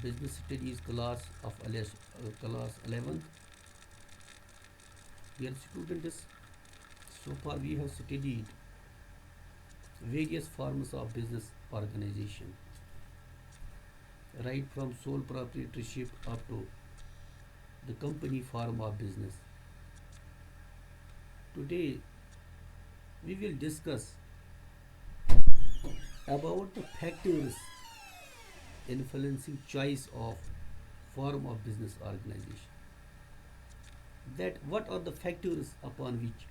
business studies class of class 11th. Dear students, so far we have studied various forms of business organization, right from sole proprietorship up to the company form of business. Today we will discuss about the factors influencing choice of form of business organization. That what are the factors upon which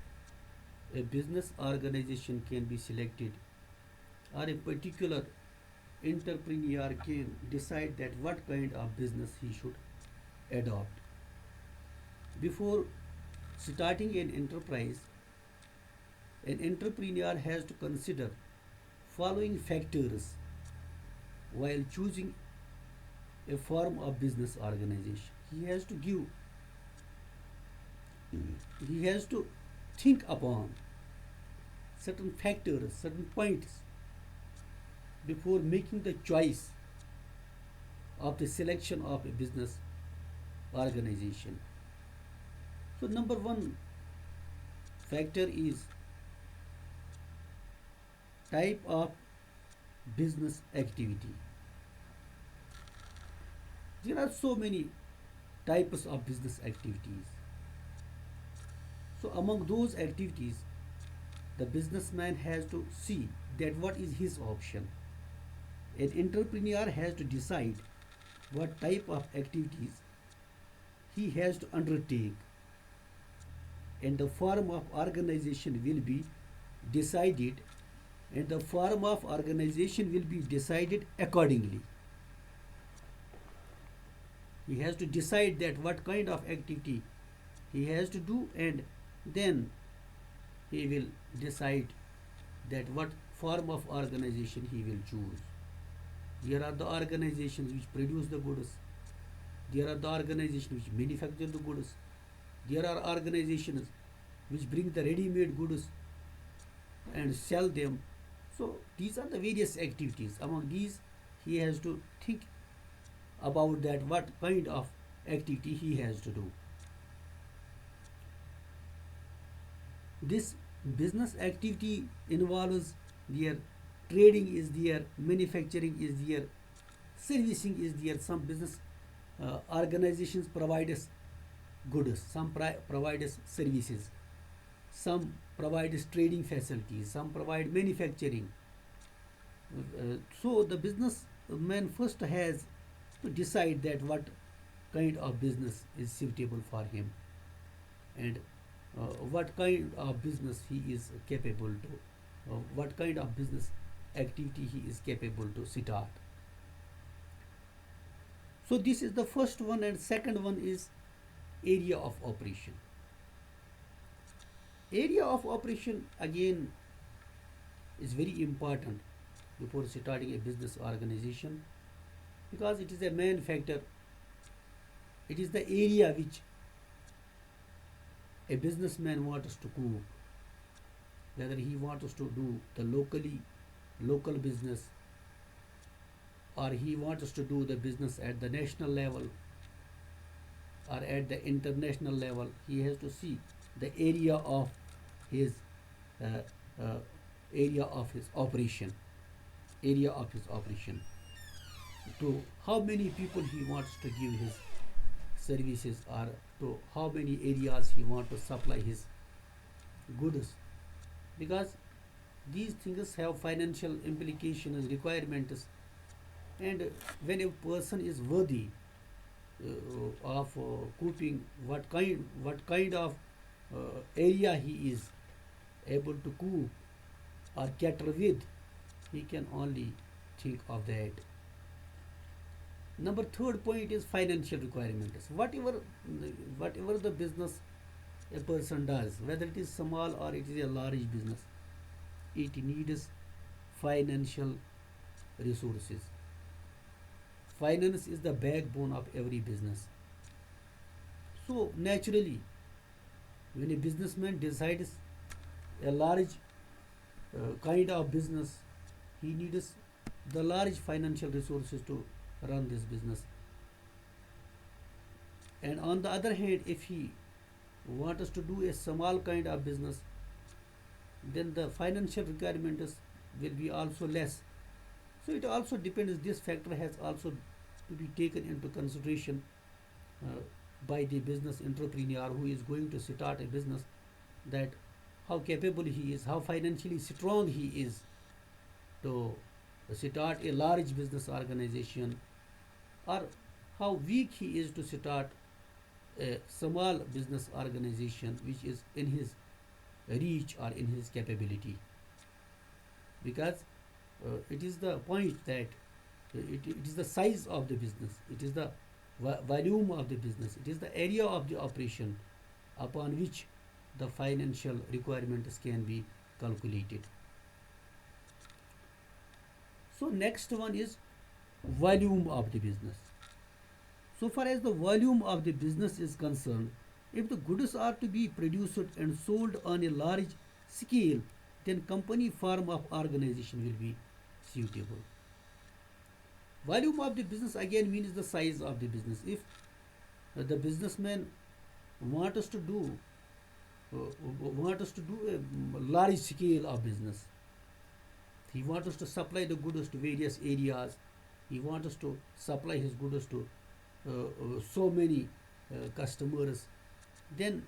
a business organization can be selected, or a particular entrepreneur can decide that what kind of business he should adopt. Before starting an enterprise, an entrepreneur has to consider following factors while choosing a form of business organization. He has to think upon certain factors, certain points before making the choice of the selection of a business organization. So, number one factor is type of business activity. There are so many types of business activities. So, among those activities, the businessman has to see that what is his option. An entrepreneur has to decide what type of activities he has to undertake, and the form of organization will be decided, and the form of organization will be decided accordingly. He has to decide that what kind of activity he has to do, and then he will decide that what form of organization he will choose. There are the organizations which produce the goods, there are the organizations which manufacture the goods, there are organizations which bring the ready-made goods and sell them. So these are the various activities. Among these, he has to think about that what kind of activity he has to do. This business activity involves their trading is there, manufacturing is there, servicing is there. Some business organizations provide us goods, some provide us services, some provide us trading facilities, some provide manufacturing. So the businessman first has to decide that what kind of business is suitable for him, and what kind of business he is capable to, what kind of business activity he is capable to start. So this is the first one, and second one is area of operation. Area of operation again is very important before starting a business organization, because it is a main factor. It is the area which a businessman wants to cope, whether he wants to do the local business, or he wants to do the business at the national level or at the international level. He has to see the area of his uh, uh, area of his operation, area of his operation, to how many people he wants to give his services, or to how many areas he wants to supply his goods, because these things have financial implications, requirements, and when a person is worthy of coping, what kind of area he is able to cope or cater with, he can only think of that. Number third point is financial requirements. Whatever the business a person does, whether it is small or it is a large business, it needs financial resources. Finance is the backbone of every business. So naturally, when a businessman decides a large kind of business, he needs the large financial resources to run this business. And on the other hand, if he wants us to do a small kind of business, then the financial requirements will be also less. So it also depends, this factor has also to be taken into consideration uh, by the business entrepreneur who is going to start a business, that how capable he is, how financially strong he is to start a large business organization, or how weak he is to start a small business organization which is in his reach or in his capability. Because it is the point that it is the size of the business, it is the volume of the business, it is the area of the operation upon which the financial requirements can be calculated. So next one is volume of the business. So far as the volume of the business is concerned, if the goods are to be produced and sold on a large scale, then company form of organization will be suitable. Volume of the business again means the size of the business. If the businessman want us to do a large scale of business, he wants us to supply the goods to various areas, he wants us to supply his goods to so many customers, then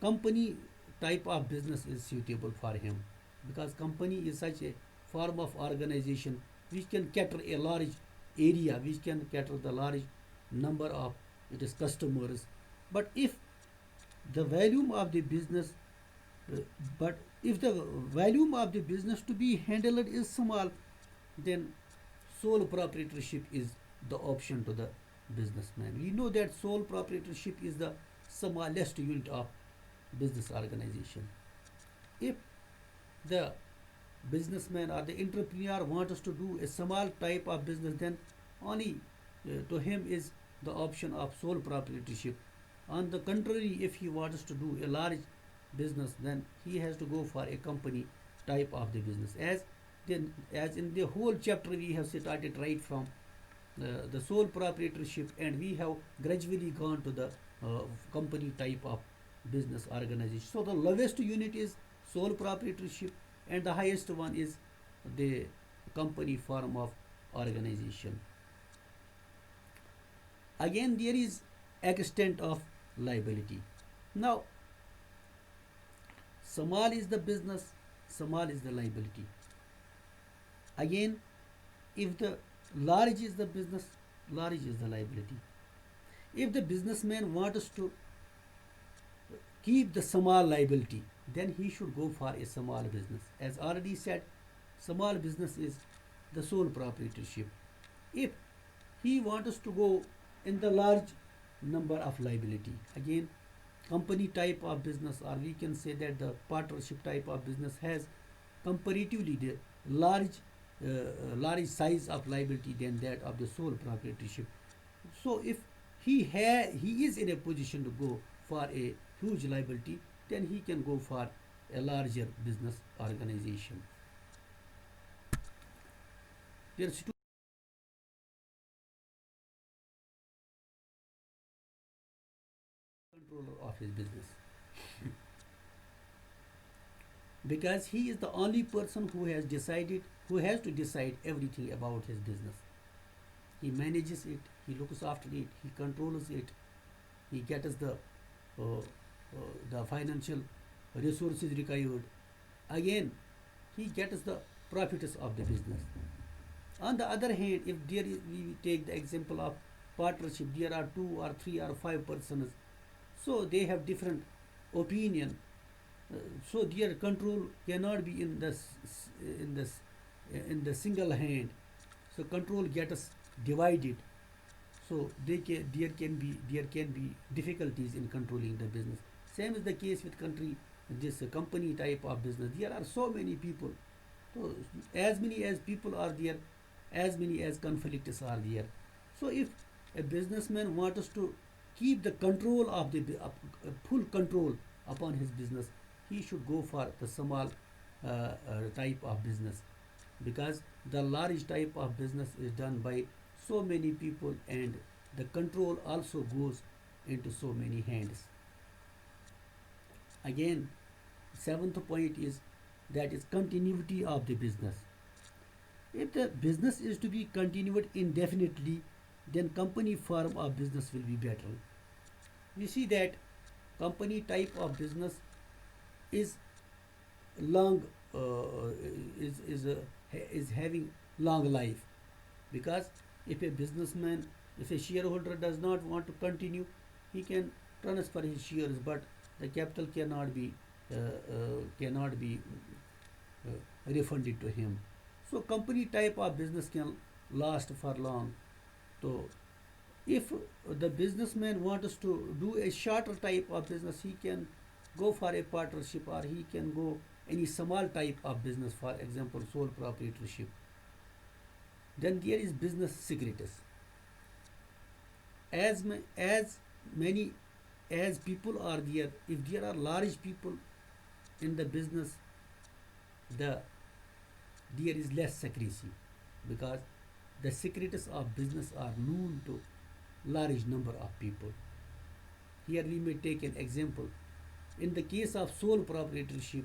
company type of business is suitable for him, because company is such a form of organization which can cater a large area, which can cater the large number of its customers. But if the volume of the business uh, but if the volume of the business to be handled is small, then sole proprietorship is the option to the businessman. We know that sole proprietorship is the smallest unit of business organization. If the businessman or the entrepreneur wants us to do a small type of business, then only to him is the option of sole proprietorship. On the contrary, if he wants to do a large business, then he has to go for a company type of the business. As in the whole chapter we have started right from the sole proprietorship, and we have gradually gone to the company type of business organization. So the lowest unit is sole proprietorship, and the highest one is the company form of organization. Again, there is extent of liability. Now, small is the business, small is the liability. Again, if the large is the business, large is the liability. If the businessman wants to keep the small liability, then he should go for a small business. As already said, small business is the sole proprietorship. If he wants to go in the large number of liability, again, company type of business, or we can say that the partnership type of business has comparatively the large large size of liability than that of the sole proprietorship. So if he is in a position to go for a huge liability, then he can go for a larger business organization. There's two controller of his business, because he is the only person who has to decide everything about his business. He manages it, he looks after it, he controls it, he gets the financial resources required. Again, he gets the profits of the business. On the other hand, if we take the example of partnership, there are two or three or five persons, so they have different opinion. So their control cannot be in this in the single hand. So control gets divided. So there can be difficulties in controlling the business. Same is the case with this company type of business. There are so many people. So as many as people are there, as many as conflicts are there. So if a businessman wants to keep the control of the full control upon his business, he should go for the small type of business, because the large type of business is done by so many people, and the control also goes into so many hands. Again, seventh point is that is continuity of the business. If the business is to be continued indefinitely, then company form of business will be better. We see that company type of business is long is having long life, because if a businessman, if a shareholder does not want to continue, he can transfer his shares, but the capital cannot be refunded to him. So company type of business can last for long. So if the businessman wants to do a shorter type of business, he can go for a partnership, or he can go any small type of business, for example sole proprietorship. Then there is business secrets. As many as people are there, if there are large people in the business, the there is less secrecy, because the secrets of business are known to large number of people. Here we may take an example. In the case of sole proprietorship,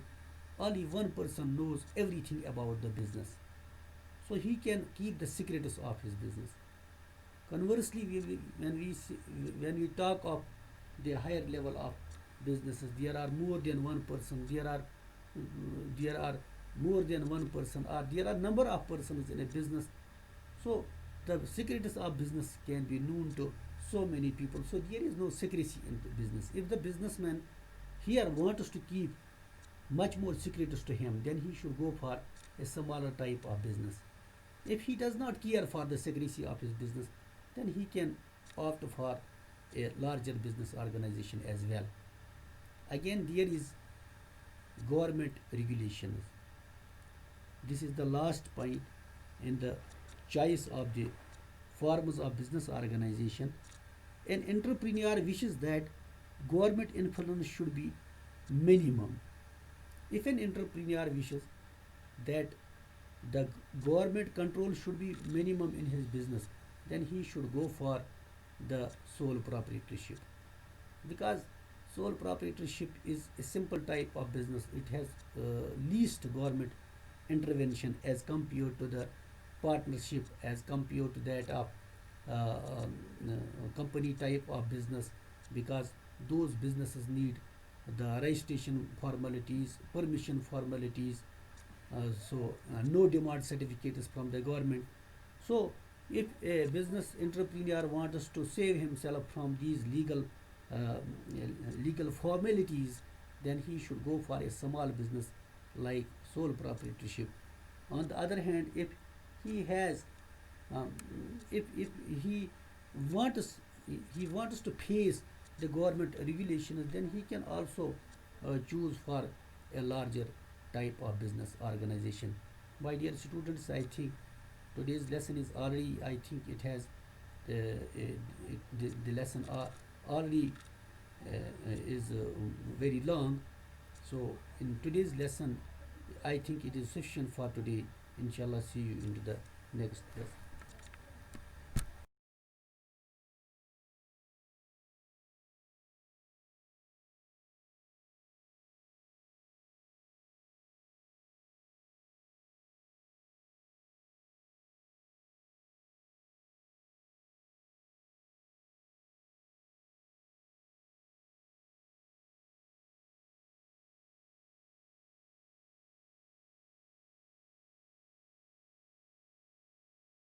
only one person knows everything about the business, so he can keep the secrets of his business. Conversely, when we talk of the higher level of businesses, there are more than one person. There are more than one person, or there are number of persons in a business. So the secrets of business can be known to so many people. So there is no secrecy in the business. If the businessman here wants to keep much more secrets to him, then he should go for a smaller type of business. If he does not care for the secrecy of his business, then he can opt for a larger business organization as well. Again, there is government regulations. This is the last point in the choice of the forms of business organization. An entrepreneur wishes that government influence should be minimum. If an entrepreneur wishes that the government control should be minimum in his business, then he should go for the sole proprietorship, because sole proprietorship is a simple type of business. It has least government intervention as compared to the partnership, as compared to that of company type of business, because those businesses need the registration formalities, permission formalities, no demand certificates from the government. So if a business entrepreneur wants to save himself from these uh, legal formalities, then he should go for a small business like sole proprietorship. On the other hand, if he has um, if he wants he wants to face the government regulations, then he can also choose for a larger type of business organization. My dear students, I think today's lesson is already, I think it has the lesson already is very long. So in today's lesson, I think it is sufficient for today. Inshallah, see you into the next lesson.